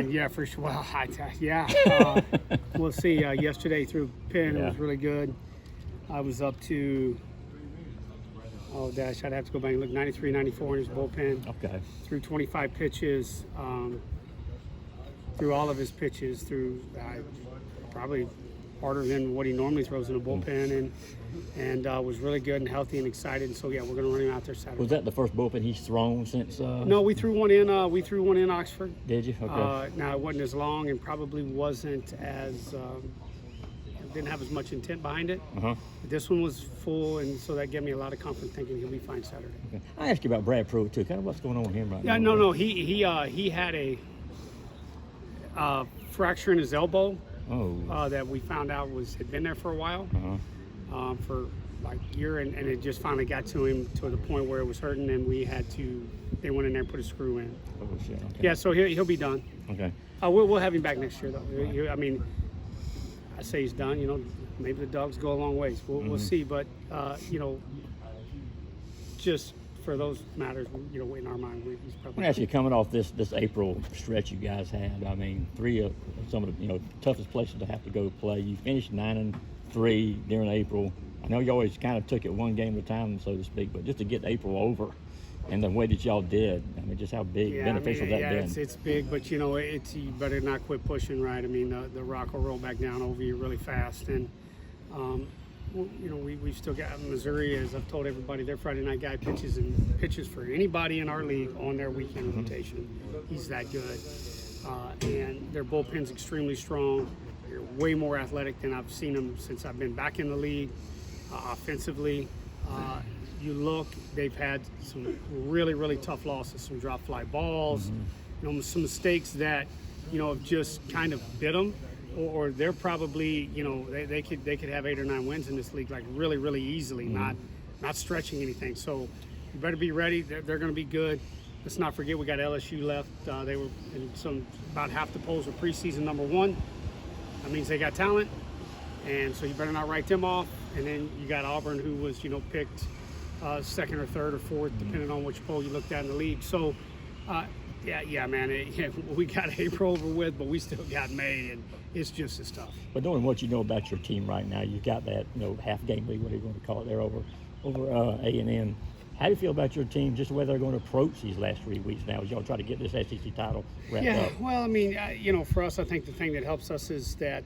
Yeah, for sure. Well, we'll see. Yesterday through Penn, it was really good. I was up to, I'd have to go back and look, 93, 94 in his bullpen. Okay. Through 25 pitches, through all of his pitches, through probably harder than what he normally throws in a bullpen, and was really good and healthy and excited. And so yeah, we're going to run him out there Saturday. Was that the first bullpen he's thrown since? No, we threw one in. We threw one in Oxford. Did you? Okay. Now it wasn't as long and probably wasn't as didn't have as much intent behind it. Uh-huh. But this one was full, and so that gave me a lot of confidence thinking he'll be fine Saturday. Okay. I asked you about Brad Pruitt too. Kind of what's going on with him right now? Yeah, no. He had a fracture in his elbow. Oh. That we found out had been there for a while, for like a year, and it just finally got to him to the point where it was hurting, and they went in there and put a screw in. Oh shit. Okay. Yeah, so he'll be done. Okay. We'll have him back next year though. I mean, I say he's done. Maybe the Dogs go a long ways. We'll see, but just for those matters, in our mind, he's probably. Actually, coming off this April stretch you guys had, I mean, 3 of some of the toughest places to have to go play. You finished 9-3 during April. I know you always kind of took it one game at a time, so to speak, but just to get April over, and the way that y'all did, I mean, just how beneficial that been. It's big, but you better not quit pushing, right? I mean, the rock will roll back down over you really fast, and we've still got Missouri, as I've told everybody, their Friday night guy pitches for anybody in our league on their weekend rotation. He's that good, and their bullpen's extremely strong. They're way more athletic than I've seen them since I've been back in the league. Offensively, you look, they've had some really, really tough losses, some drop fly balls, some mistakes that have just kind of bit them. Or they're probably, they could have 8 or 9 wins in this league, like really, really easily, not stretching anything. So you better be ready. They're going to be good. Let's not forget we got LSU left. They were in about half the polls were preseason number 1. That means they got talent, and so you better not write them off. And then you got Auburn, who was picked second or third or fourth, depending on which poll you looked at in the league. So. Yeah, man. We got April over with, but we still got May, and it's just as tough. But knowing what you know about your team right now, you got that half game league, whatever you want to call it, there over A&M. How do you feel about your team, just the way they're going to approach these last 3 weeks now as y'all try to get this SEC title wrapped up? Yeah, well, I mean, for us, I think the thing that helps us is that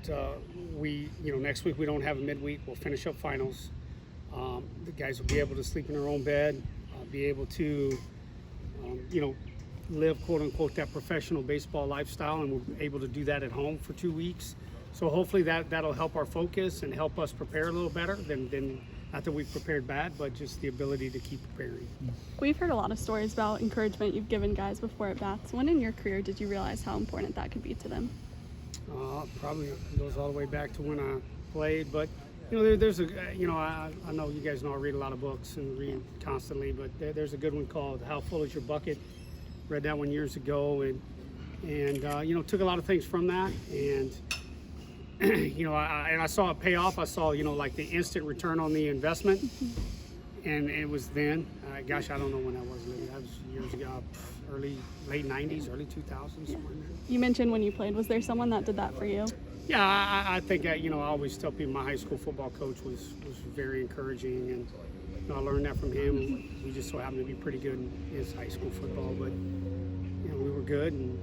next week we don't have a midweek. We'll finish up finals. The guys will be able to sleep in their own bed, be able to, live, quote unquote, that professional baseball lifestyle, and we're able to do that at home for 2 weeks. So hopefully that'll help our focus and help us prepare a little better than not that we've prepared bad, but just the ability to keep preparing. We've heard a lot of stories about encouragement you've given guys before at bats. When in your career did you realize how important that could be to them? Probably goes all the way back to when I played, but there's a I know you guys know I read a lot of books and read constantly, but there's a good one called How Full Is Your Bucket? Read that one years ago, and took a lot of things from that, and I saw it pay off. I saw like the instant return on the investment, and it was then. I don't know when that was. That was years ago, late '90s, early 2000s. Yeah. You mentioned when you played. Was there someone that did that for you? Yeah, I think I always tell people my high school football coach was very encouraging, and I learned that from him. We just so happened to be pretty good in his high school football, but we were good and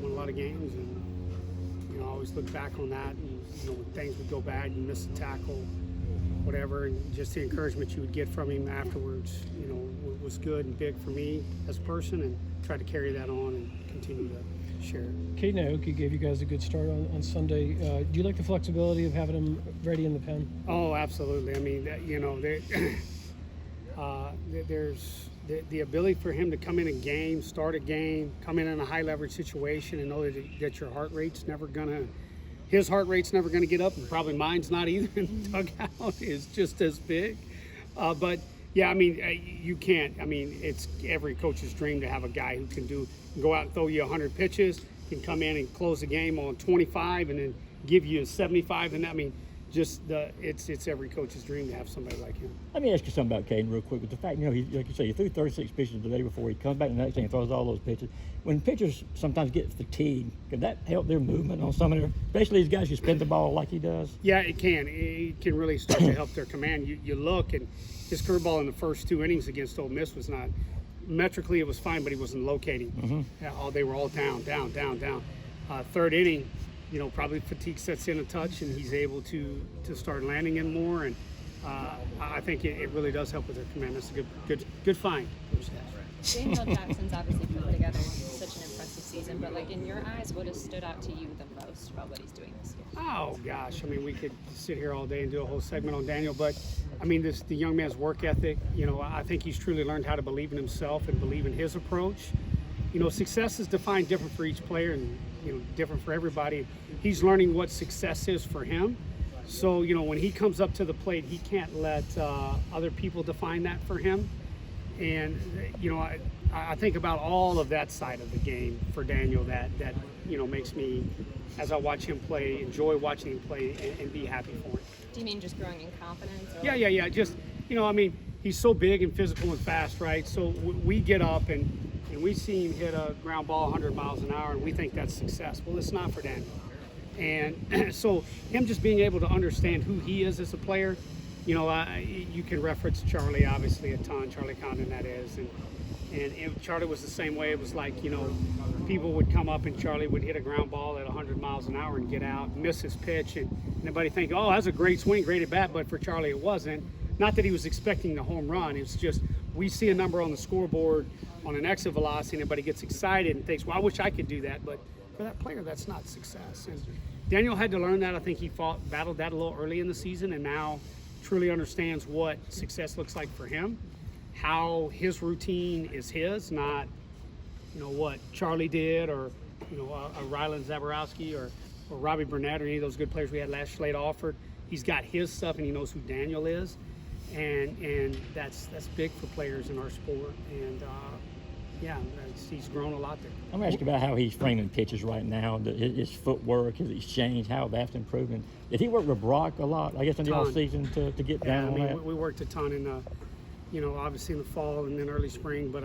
won a lot of games, and I always look back on that, and when things would go bad, you miss a tackle, whatever, and just the encouragement you would get from him afterwards, was good and big for me as a person, and tried to carry that on and continue to share it. Caden Aoki gave you guys a good start on Sunday. Do you like the flexibility of having him ready in the pen? Oh, absolutely. I mean, there's the ability for him to come in a game, start a game, come in a high leverage situation, and know that your heart rate's never gonna, his heart rate's never gonna get up, and probably mine's not either in the dugout, is just as big. But yeah, I mean, you can't. I mean, it's every coach's dream to have a guy who can go out and throw you 100 pitches, can come in and close the game on 25, and then give you 75. And I mean, it's every coach's dream to have somebody like him. Let me ask you something about Caden real quick. With the fact, he, like you say, he threw 36 pitches the day before. He comes back the next day and throws all those pitches. When pitchers sometimes get fatigued, can that help their movement on some of their, especially these guys who spin the ball like he does? Yeah, it can. It can really start to help their command. You look, and his curveball in the first 2 innings against Ole Miss was not, metrically it was fine, but he wasn't locating. They were all down. Third inning, probably fatigue sets in a touch, and he's able to start landing in more. And I think it really does help with their command. That's a good find. Daniel Jackson's obviously put together such an impressive season, but in your eyes, what has stood out to you the most about what he's doing this year? Oh gosh, we could sit here all day and do a whole segment on Daniel, but the young man's work ethic. I think he's truly learned how to believe in himself and believe in his approach. Success is defined different for each player and different for everybody. He's learning what success is for him. So when he comes up to the plate, he can't let other people define that for him. And I think about all of that side of the game for Daniel that makes me, as I watch him play, enjoy watching him play and be happy for him. Do you mean just growing in confidence? Or Yeah. Just he's so big and physical and fast, right? So we get up and we see him hit a ground ball 100 miles an hour, and we think that's success. Well, it's not for Daniel. And so him just being able to understand who he is as a player. You can reference Charlie obviously a ton, Charlie Condon that is, and Charlie was the same way. It was like, people would come up and Charlie would hit a ground ball at 100 miles an hour and get out, miss his pitch, and everybody think, oh, that's a great swing, great at bat, but for Charlie it wasn't. Not that he was expecting the home run, it's just we see a number on the scoreboard on an exit velocity and everybody gets excited and thinks, well, I wish I could do that, but for that player, that's not success. And Daniel had to learn that. I think he battled that a little early in the season, and now truly understands what success looks like for him, how his routine is his, not what Charlie did or a Ryland Zaborowski or Robbie Burnett or any of those good players we had last Slade offered. He's got his stuff and he knows who Daniel is, and that's big for players in our sport. And he's grown a lot there. I'm going to ask you about how he's framing pitches right now, his footwork, his exchange, how that's improving. Did he work with Brock a lot, I guess, in the offseason to get down on that? We worked a ton in, obviously in the fall and then early spring. But,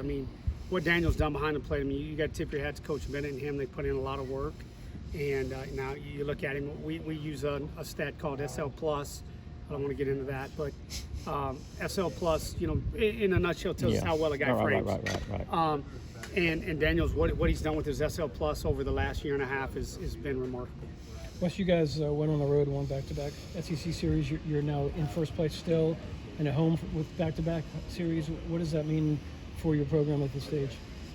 what Daniel's done behind the plate, you got to tip your hat to Coach Bennett and him. They put in a lot of work. And now you look at him, we use a stat called SL Plus. I don't want to get into that, but SL Plus, in a nutshell, tells us how well a guy frames. Right. And Daniel's what he's done with his SL Plus over the last year and a half has been remarkable. Wes, you guys went on the road and won back-to-back SEC series. You're now in first place still and at home with back-to-back series. What does that mean for your program at this stage?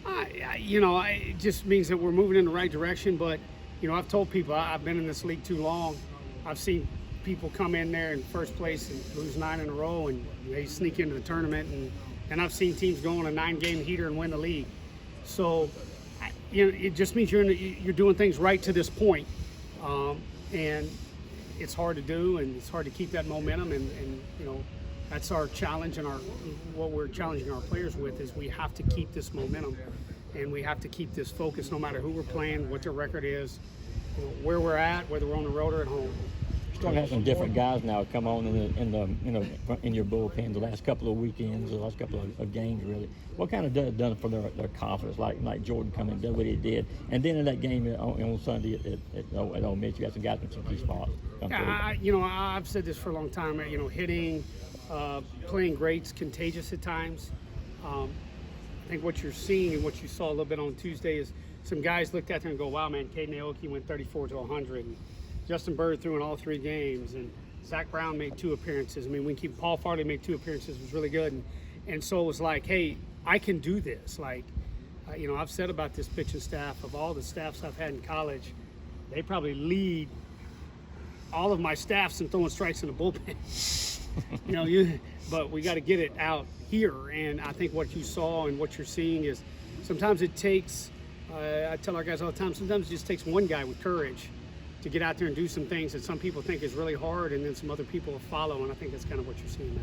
It just means that we're moving in the right direction. But, I've told people I've been in this league too long. I've seen people come in there in first place and lose 9 in a row, and they sneak into the tournament. And I've seen teams go on a 9-game heater and win the league. So, it just means you're doing things right to this point. And it's hard to do, and it's hard to keep that momentum. And that's our challenge, and what we're challenging our players with is we have to keep this momentum, and we have to keep this focus no matter who we're playing, what their record is, where we're at, whether we're on the road or at home. Starting to have some different guys now come on in your bullpen the last couple of weekends, the last couple of games really. What kind of done for their confidence? Like Jordan coming and did what he did, and then in that game on Sunday at Ole Miss, you got some guys in some key spots. I've said this for a long time. Hitting, playing great's contagious at times. I think what you're seeing and what you saw a little bit on Tuesday is some guys looked at there and go, "Wow, man, Caden Aoki went 34 to 100." And Justin Bird threw in all 3 games, and Zach Brown made 2 appearances. Paul Farley made 2 appearances, was really good. And so it was like, hey, I can do this. I've said about this pitching staff, of all the staffs I've had in college, they probably lead all of my staffs in throwing strikes in the bullpen. But we got to get it out here. And I think what you saw and what you're seeing is sometimes it takes, I tell our guys all the time, sometimes it just takes one guy with courage to get out there and do some things that some people think is really hard, and then some other people will follow, and I think that's kind of what you're seeing now.